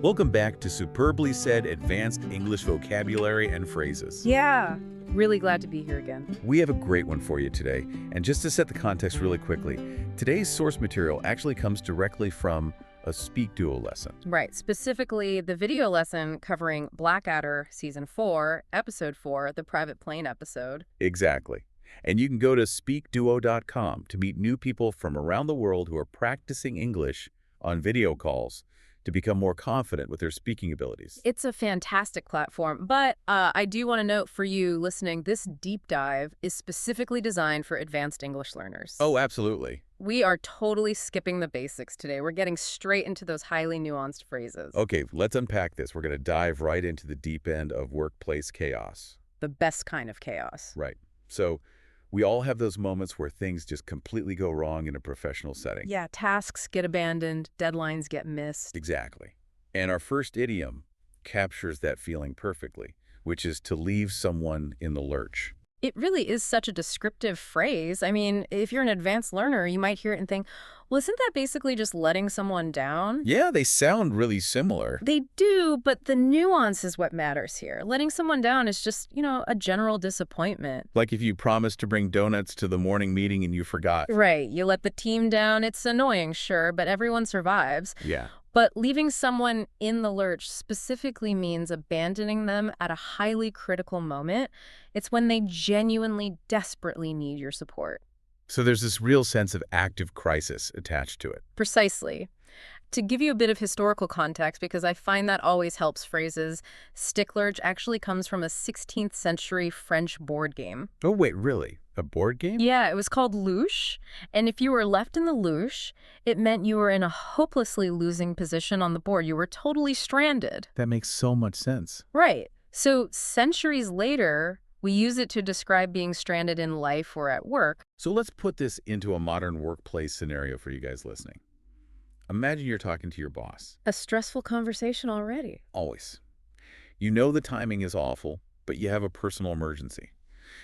Welcome back to Superbly Said Advanced English Vocabulary and Phrases. Yeah, really glad to be here again. We have a great one for you today, and just to set the context really quickly, today's source material actually comes directly from a SpeakDuo lesson. Right, specifically the video lesson covering Blackadder Season 4, Episode 4, the private plane episode. Exactly. And you can go to SpeakDuo.com to meet new people from around the world who are practicing English on video calls to become more confident with their speaking abilities. It's a fantastic platform, but I do want to note for you listening, this deep dive is specifically designed for advanced English learners. Oh, absolutely. We are totally skipping the basics today. We're getting straight into those highly nuanced phrases. Okay, let's unpack this. We're going to dive right into the deep end of workplace chaos. The best kind of chaos. Right. So we all have those moments where things just completely go wrong in a professional setting. Yeah, tasks get abandoned, deadlines get missed. Exactly. And our first idiom captures that feeling perfectly, which is to leave someone in the lurch. It really is such a descriptive phrase. I mean, if you're an advanced learner, you might hear it and think, well, isn't that basically just letting someone down? Yeah, they sound really similar. They do, but the nuance is what matters here. Letting someone down is just, a general disappointment. Like if you promised to bring donuts to the morning meeting and you forgot. Right. You let the team down. It's annoying, sure, but everyone survives. Yeah. But leaving someone in the lurch specifically means abandoning them at a highly critical moment. It's when they genuinely, desperately need your support. So there's this real sense of active crisis attached to it. Precisely. To give you a bit of historical context, because I find that always helps phrases, stick lurch actually comes from a 16th century French board game. Oh, wait, really? A board game? Yeah, it was called lurch, and if you were left in the lurch, it meant you were in a hopelessly losing position on the board. You were totally stranded. That makes so much sense. Right. So centuries later, we use it to describe being stranded in life or at work. So let's put this into a modern workplace scenario for you guys listening. Imagine you're talking to your boss. A stressful conversation already. Always. You know the timing is awful, but you have a personal emergency.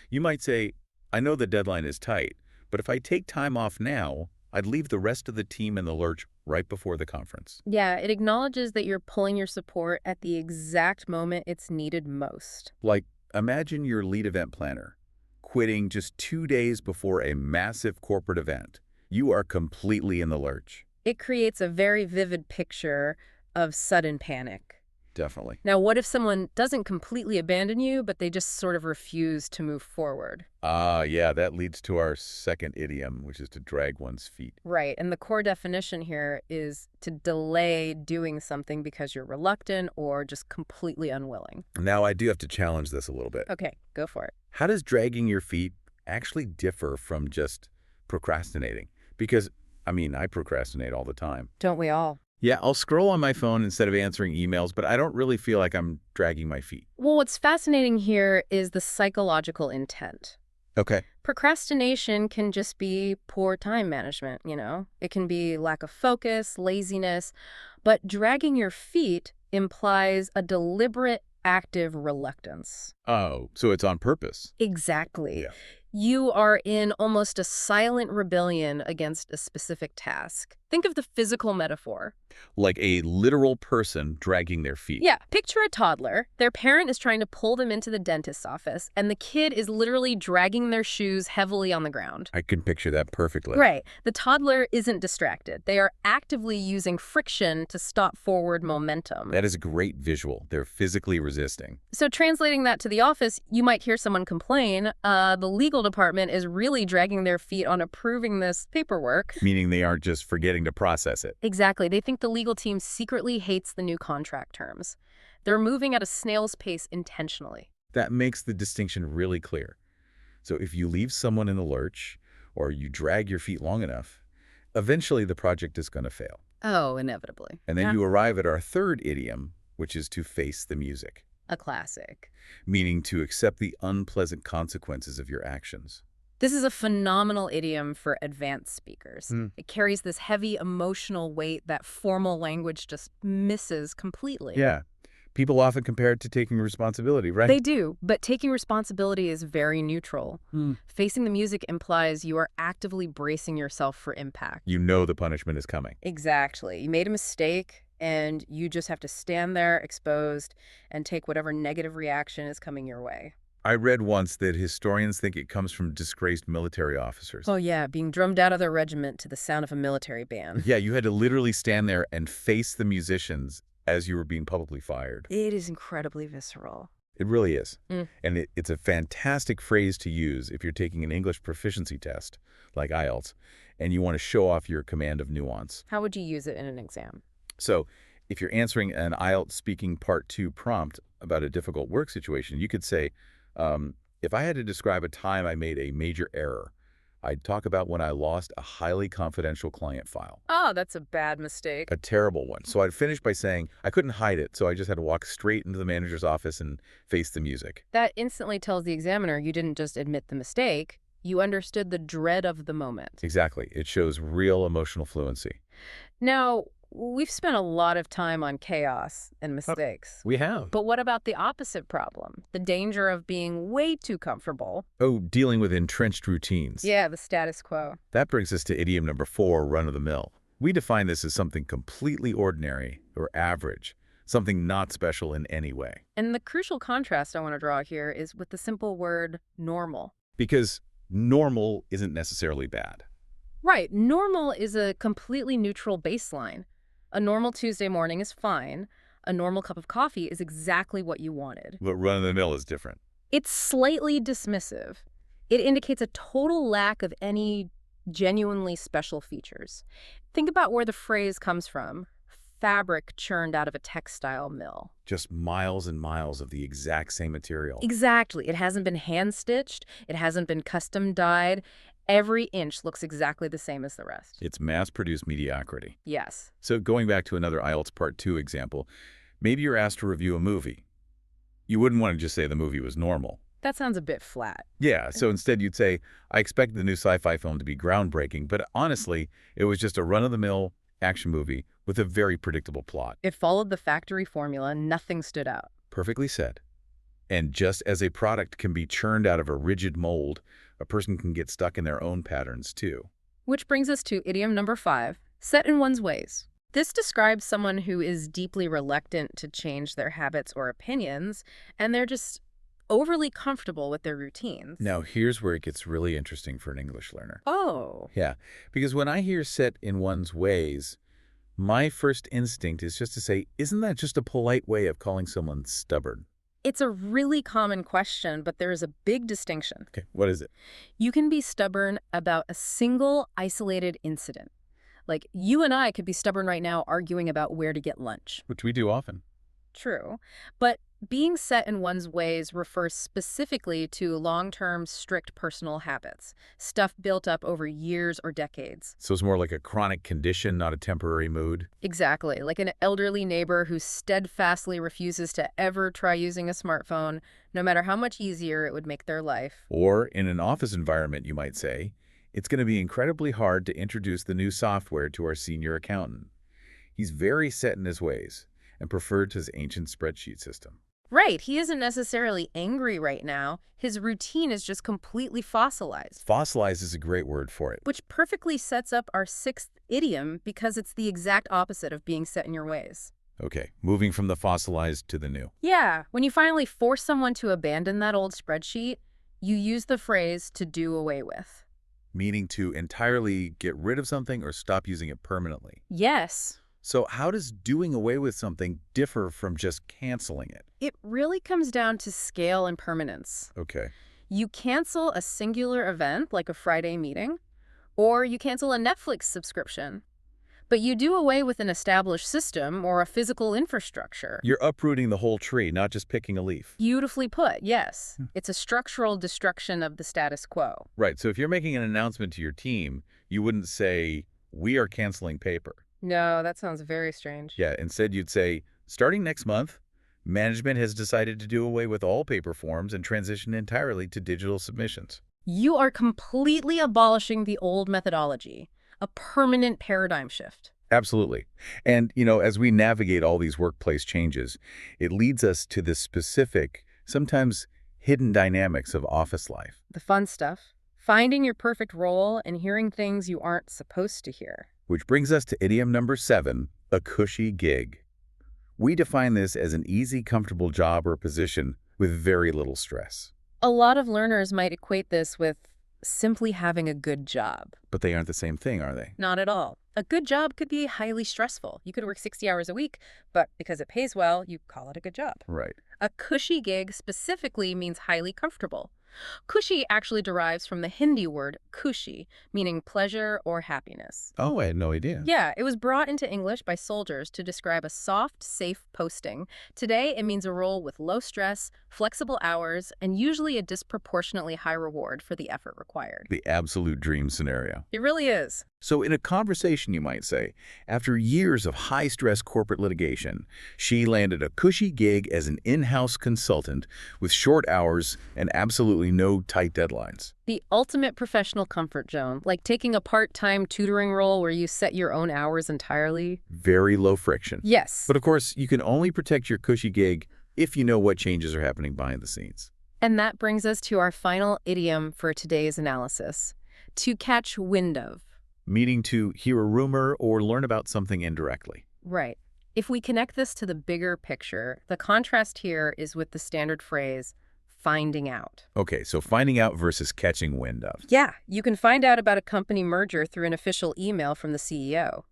You might say, I know the deadline is tight, but if I take time off now, I'd leave the rest of the team in the lurch right before the conference. Yeah, it acknowledges that you're pulling your support at the exact moment it's needed most. Like, imagine your lead event planner quitting just 2 days before a massive corporate event. You are completely in the lurch. It creates a very vivid picture of sudden panic. Definitely. Now, what if someone doesn't completely abandon you, but they just sort of refuse to move forward? Yeah, that leads to our second idiom, which is to drag one's feet. Right, and the core definition here is to delay doing something because you're reluctant or just completely unwilling. Now, I do have to challenge this a little bit. Okay, go for it. How does dragging your feet actually differ from just procrastinating? Because, I procrastinate all the time. Don't we all? Yeah, I'll scroll on my phone instead of answering emails, but I don't really feel like I'm dragging my feet. Well, what's fascinating here is the psychological intent. Okay. Procrastination can just be poor time management, It can be lack of focus, laziness, but dragging your feet implies a deliberate, active reluctance. Oh, so it's on purpose. Exactly. Yeah. You are in almost a silent rebellion against a specific task. Think of the physical metaphor. Like a literal person dragging their feet. Yeah, picture a toddler. Their parent is trying to pull them into the dentist's office, and the kid is literally dragging their shoes heavily on the ground. I can picture that perfectly. Right. The toddler isn't distracted. They are actively using friction to stop forward momentum. That is a great visual. They're physically resisting. So translating that to the office, you might hear someone complain, the legal department is really dragging their feet on approving this paperwork. Meaning they aren't just forgetting to process it. Exactly. They think the legal team secretly hates the new contract terms. They're moving at a snail's pace intentionally. That makes the distinction really clear. So if you leave someone in the lurch or you drag your feet long enough, eventually the project is going to fail. Oh, inevitably. And then you arrive at our third idiom, which is to face the music. A classic. Meaning to accept the unpleasant consequences of your actions. This is a phenomenal idiom for advanced speakers. It carries this heavy emotional weight that formal language just misses completely. Yeah. People often compare it to taking responsibility, right? They do, but taking responsibility is very neutral. Facing the music implies you are actively bracing yourself for impact. You know the punishment is coming. Exactly. You made a mistake, and you just have to stand there exposed and take whatever negative reaction is coming your way. I read once that historians think it comes from disgraced military officers. Oh yeah, being drummed out of their regiment to the sound of a military band. Yeah, you had to literally stand there and face the musicians as you were being publicly fired. It is incredibly visceral. It really is. Mm. And it's a fantastic phrase to use if you're taking an English proficiency test, like IELTS, and you want to show off your command of nuance. How would you use it in an exam? So if you're answering an IELTS speaking part 2 prompt about a difficult work situation, you could say, if I had to describe a time I made a major error, I'd talk about when I lost a highly confidential client file. Oh, that's a bad mistake. A terrible one. So I'd finish by saying I couldn't hide it, so I just had to walk straight into the manager's office and face the music. That instantly tells the examiner you didn't just admit the mistake, you understood the dread of the moment. Exactly. It shows real emotional fluency. Now, we've spent a lot of time on chaos and mistakes. We have. But what about the opposite problem? The danger of being way too comfortable. Oh, dealing with entrenched routines. Yeah, the status quo. That brings us to idiom number 4, run-of-the-mill. We define this as something completely ordinary or average, something not special in any way. And the crucial contrast I want to draw here is with the simple word normal. Because normal isn't necessarily bad. Right, normal is a completely neutral baseline. A normal Tuesday morning is fine. A normal cup of coffee is exactly what you wanted. But run-of-the-mill is different. It's slightly dismissive. It indicates a total lack of any genuinely special features. Think about where the phrase comes from. Fabric churned out of a textile mill. Just miles and miles of the exact same material. Exactly. It hasn't been hand-stitched. It hasn't been custom dyed. Every inch looks exactly the same as the rest. It's mass-produced mediocrity. Yes. So going back to another IELTS Part 2 example, maybe you're asked to review a movie. You wouldn't want to just say the movie was normal. That sounds a bit flat. Yeah, so instead you'd say, I expected the new sci-fi film to be groundbreaking, but honestly, it was just a run-of-the-mill action movie with a very predictable plot. It followed the factory formula. Nothing stood out. Perfectly said. And just as a product can be churned out of a rigid mold, a person can get stuck in their own patterns too. Which brings us to idiom number 5, set in one's ways. This describes someone who is deeply reluctant to change their habits or opinions, and they're just overly comfortable with their routines. Now, here's where it gets really interesting for an English learner. Oh. Yeah, because when I hear set in one's ways, my first instinct is just to say, isn't that just a polite way of calling someone stubborn? It's a really common question, but there is a big distinction. Okay, what is it? You can be stubborn about a single isolated incident. Like, you and I could be stubborn right now arguing about where to get lunch. Which we do often. True. But being set in one's ways refers specifically to long-term, strict personal habits, stuff built up over years or decades. So it's more like a chronic condition, not a temporary mood. Exactly. Like an elderly neighbor who steadfastly refuses to ever try using a smartphone, no matter how much easier it would make their life. Or in an office environment, you might say, it's going to be incredibly hard to introduce the new software to our senior accountant. He's very set in his ways and preferred his ancient spreadsheet system. Right. He isn't necessarily angry right now. His routine is just completely fossilized. Fossilized is a great word for it. Which perfectly sets up our 6th idiom because it's the exact opposite of being set in your ways. Okay, moving from the fossilized to the new. Yeah. When you finally force someone to abandon that old spreadsheet, you use the phrase to do away with. Meaning to entirely get rid of something or stop using it permanently. Yes. So how does doing away with something differ from just canceling it? It really comes down to scale and permanence. Okay. You cancel a singular event, like a Friday meeting, or you cancel a Netflix subscription. But you do away with an established system or a physical infrastructure. You're uprooting the whole tree, not just picking a leaf. Beautifully put, yes. It's a structural destruction of the status quo. Right, so if you're making an announcement to your team, you wouldn't say, we are canceling paper. No, that sounds very strange. Yeah, instead you'd say, starting next month, management has decided to do away with all paper forms and transition entirely to digital submissions. You are completely abolishing the old methodology, a permanent paradigm shift. Absolutely. And, as we navigate all these workplace changes, it leads us to the specific, sometimes hidden dynamics of office life. The fun stuff, finding your perfect role and hearing things you aren't supposed to hear. Which brings us to idiom number 7, A cushy gig. We define this as an easy, comfortable job or position with very little stress. A lot of learners might equate this with simply having a good job. But they aren't the same thing, are they? Not at all. A good job could be highly stressful. You could work 60 hours a week, but because it pays well, you call it a good job. Right. A cushy gig specifically means highly comfortable. Cushy actually derives from the Hindi word khushi, meaning pleasure or happiness. Oh, I had no idea. Yeah, it was brought into English by soldiers to describe a soft, safe posting. Today, it means a role with low stress, flexible hours, and usually a disproportionately high reward for the effort required. The absolute dream scenario. It really is. So in a conversation, you might say, after years of high-stress corporate litigation, she landed a cushy gig as an in-house consultant with short hours and absolutely no tight deadlines. The ultimate professional comfort zone, like taking a part-time tutoring role where you set your own hours entirely. Very low friction. Yes. But of course, you can only protect your cushy gig if you know what changes are happening behind the scenes. And that brings us to our final idiom for today's analysis: to catch wind of. Meaning to hear a rumor or learn about something indirectly. Right. If we connect this to the bigger picture, the contrast here is with the standard phrase, finding out. Okay, so finding out versus catching wind of. Yeah, you can find out about a company merger through an official email from the CEO.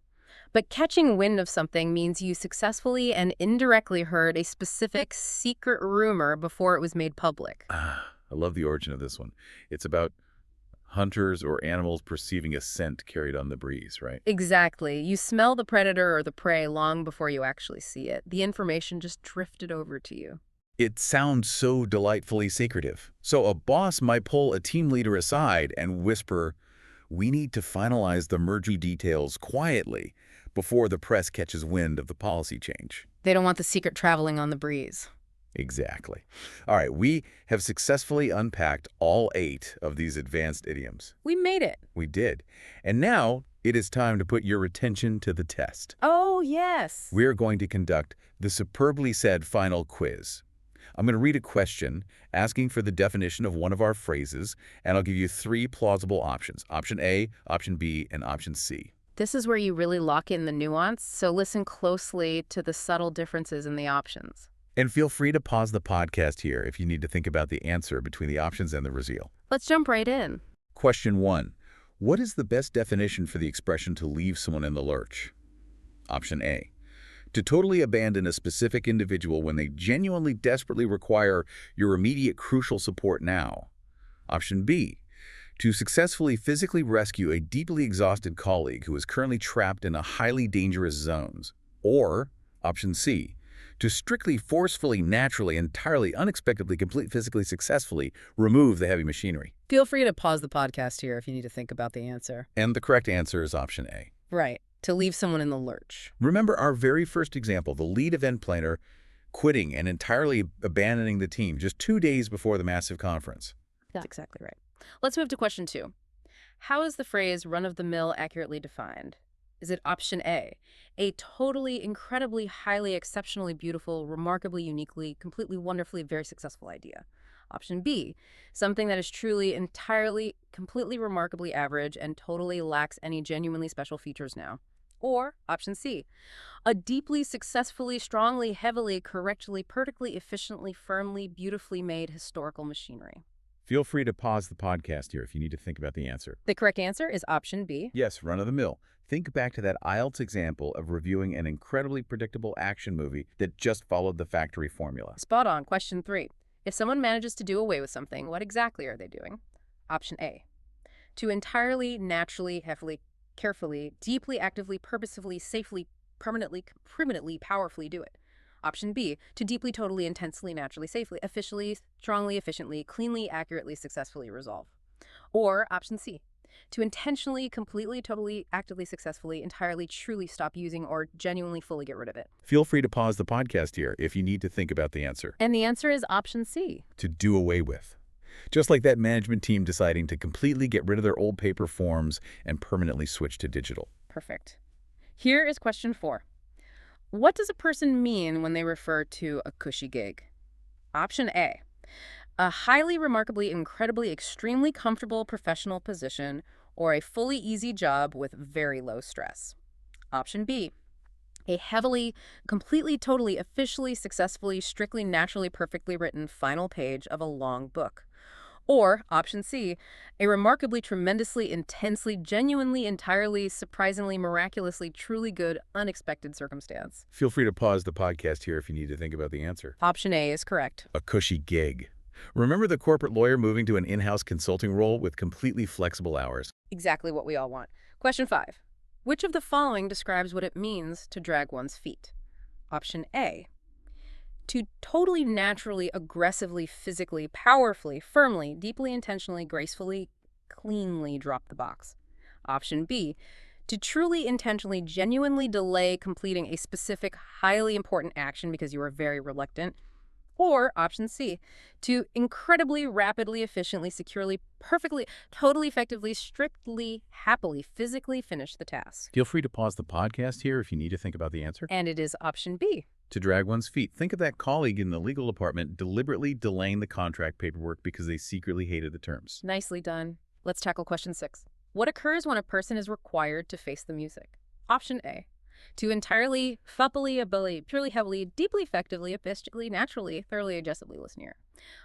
But catching wind of something means you successfully and indirectly heard a specific secret rumor before it was made public. I love the origin of this one. It's about hunters or animals perceiving a scent carried on the breeze, right? Exactly. You smell the predator or the prey long before you actually see it. The information just drifted over to you. It sounds so delightfully secretive. So a boss might pull a team leader aside and whisper, "We need to finalize the merger details quietly before the press catches wind of the policy change." They don't want the secret traveling on the breeze. Exactly. All right, we have successfully unpacked all 8 of these advanced idioms. We made it. We did. And now it is time to put your attention to the test. Oh, yes. We're going to conduct the superbly said final quiz. I'm going to read a question asking for the definition of one of our phrases, and I'll give you 3 plausible options: option A, option B, and option C. This is where you really lock in the nuance, so listen closely to the subtle differences in the options. And feel free to pause the podcast here if you need to think about the answer between the options and the reveal. Let's jump right in. Question 1. What is the best definition for the expression to leave someone in the lurch? Option A. To totally abandon a specific individual when they genuinely desperately require your immediate crucial support now. Option B. To successfully physically rescue a deeply exhausted colleague who is currently trapped in a highly dangerous zone. Or option C. To strictly, forcefully, naturally, entirely, unexpectedly, completely, physically, successfully remove the heavy machinery. Feel free to pause the podcast here if you need to think about the answer. And the correct answer is option A. Right. To leave someone in the lurch. Remember our very first example, the lead event planner quitting and entirely abandoning the team just 2 days before the massive conference. That's exactly right. Let's move to question 2. How is the phrase run-of-the-mill accurately defined? Is it option A, a totally, incredibly, highly, exceptionally beautiful, remarkably, uniquely, completely, wonderfully, very successful idea? Option B, something that is truly, entirely, completely, remarkably average and totally lacks any genuinely special features now? Or option C, a deeply, successfully, strongly, heavily, correctly, perfectly, efficiently, firmly, beautifully made historical machinery? Feel free to pause the podcast here if you need to think about the answer. The correct answer is option B. Yes, run-of-the-mill. Think back to that IELTS example of reviewing an incredibly predictable action movie that just followed the factory formula. Spot on. Question 3. If someone manages to do away with something, what exactly are they doing? Option A. To entirely, naturally, heavily, carefully, deeply, actively, purposefully, safely, permanently, powerfully do it. Option B. To deeply, totally, intensely, naturally, safely, officially, strongly, efficiently, cleanly, accurately, successfully resolve. Or option C. To intentionally, completely, totally, actively, successfully, entirely, truly stop using or genuinely fully get rid of it. Feel free to pause the podcast here if you need to think about the answer. And the answer is option C. To do away with. Just like that management team deciding to completely get rid of their old paper forms and permanently switch to digital. Perfect. Here is question 4. What does a person mean when they refer to a cushy gig? Option A. A highly, remarkably, incredibly, extremely comfortable professional position or a fully easy job with very low stress. Option B. A heavily, completely, totally, officially, successfully, strictly, naturally, perfectly written final page of a long book. Or, option C, a remarkably, tremendously, intensely, genuinely, entirely, surprisingly, miraculously, truly good, unexpected circumstance. Feel free to pause the podcast here if you need to think about the answer. Option A is correct. A cushy gig. Remember the corporate lawyer moving to an in-house consulting role with completely flexible hours? Exactly what we all want. Question 5. Which of the following describes what it means to drag one's feet? Option A. To totally naturally, aggressively, physically, powerfully, firmly, deeply, intentionally, gracefully, cleanly drop the box. Option B. To truly, intentionally, genuinely delay completing a specific, highly important action because you are very reluctant. Or option C, to incredibly, rapidly, efficiently, securely, perfectly, totally, effectively, strictly, happily, physically finish the task. Feel free to pause the podcast here if you need to think about the answer. And it is option B. To drag one's feet. Think of that colleague in the legal department deliberately delaying the contract paperwork because they secretly hated the terms. Nicely done. Let's tackle question 6. What occurs when a person is required to face the music? Option A. To entirely, fuppily, ability, purely, heavily, deeply, effectively, epistically, naturally, thoroughly, adjustably listen here.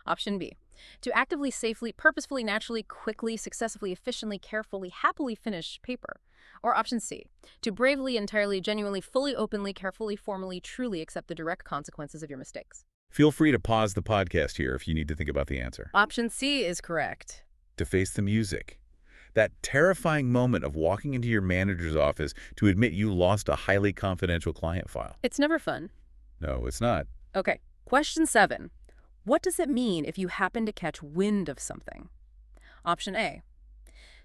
Option B. To actively, safely, purposefully, naturally, quickly, successfully, efficiently, carefully, happily finish paper. Or option C. To bravely, entirely, genuinely, fully, openly, carefully, formally, truly accept the direct consequences of your mistakes. Feel free to pause the podcast here if you need to think about the answer. Option C is correct. To face the music. That terrifying moment of walking into your manager's office to admit you lost a highly confidential client file. It's never fun. No, it's not. Okay, question 7. What does it mean if you happen to catch wind of something? Option A.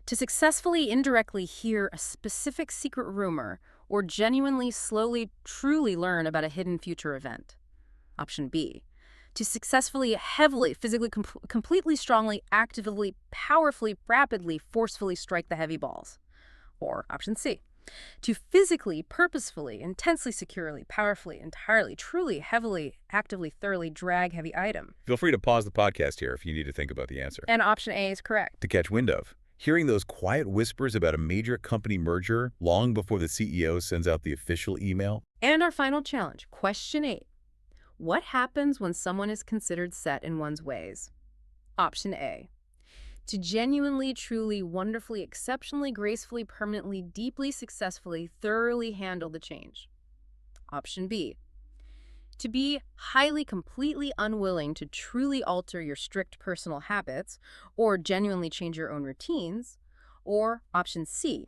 To successfully indirectly hear a specific secret rumor or genuinely, slowly, truly learn about a hidden future event. Option B. To successfully, heavily, physically, completely, strongly, actively, powerfully, rapidly, forcefully strike the heavy balls. Or option C. To physically, purposefully, intensely, securely, powerfully, entirely, truly, heavily, actively, thoroughly drag heavy item. Feel free to pause the podcast here if you need to think about the answer. And option A is correct. To catch wind of. Hearing those quiet whispers about a major company merger long before the CEO sends out the official email. And our final challenge, question 8. What happens when someone is considered set in one's ways? Option A. To genuinely, truly, wonderfully, exceptionally, gracefully, permanently, deeply, successfully, thoroughly handle the change. Option B. To be highly, completely unwilling to truly alter your strict personal habits or genuinely change your own routines. Or option C.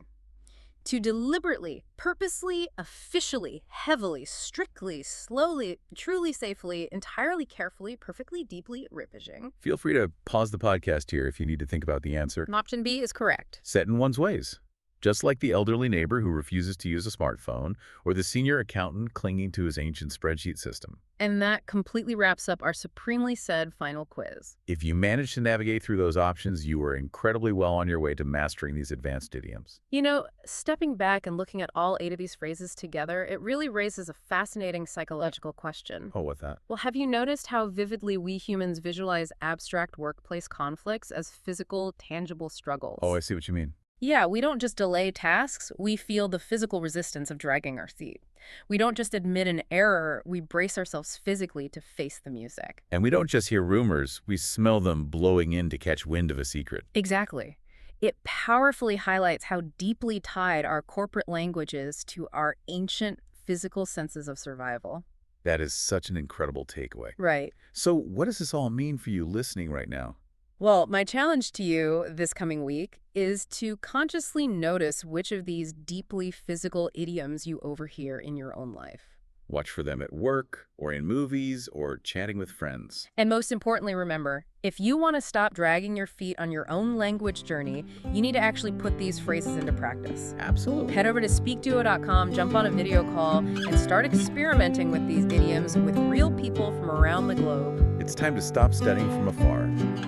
To deliberately, purposely, officially, heavily, strictly, slowly, truly, safely, entirely, carefully, perfectly, deeply, rippaging. Feel free to pause the podcast here if you need to think about the answer. And option B is correct. Set in one's ways. Just like the elderly neighbor who refuses to use a smartphone or the senior accountant clinging to his ancient spreadsheet system. And that completely wraps up our supremely said final quiz. If you manage to navigate through those options, you are incredibly well on your way to mastering these advanced idioms. You know, stepping back and looking at all 8 of these phrases together, it really raises a fascinating psychological question. Oh, what's that? Well, have you noticed how vividly we humans visualize abstract workplace conflicts as physical, tangible struggles? Oh, I see what you mean. Yeah, we don't just delay tasks, we feel the physical resistance of dragging our feet. We don't just admit an error, we brace ourselves physically to face the music. And we don't just hear rumors, we smell them blowing in to catch wind of a secret. Exactly. It powerfully highlights how deeply tied our corporate language is to our ancient physical senses of survival. That is such an incredible takeaway. Right. So what does this all mean for you listening right now? Well, my challenge to you this coming week is to consciously notice which of these deeply physical idioms you overhear in your own life. Watch for them at work, or in movies, or chatting with friends. And most importantly, remember, if you want to stop dragging your feet on your own language journey, you need to actually put these phrases into practice. Absolutely. Head over to SpeakDuo.com, jump on a video call, and start experimenting with these idioms with real people from around the globe. It's time to stop studying from afar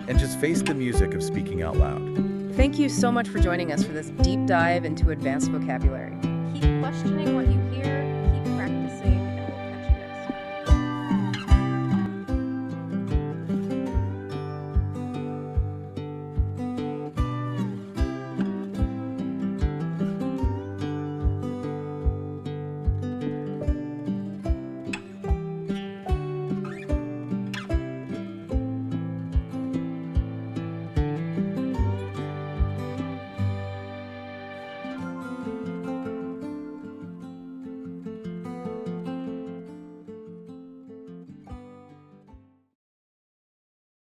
and just face the music of speaking out loud. Thank you so much for joining us for this deep dive into advanced vocabulary. Keep questioning what you hear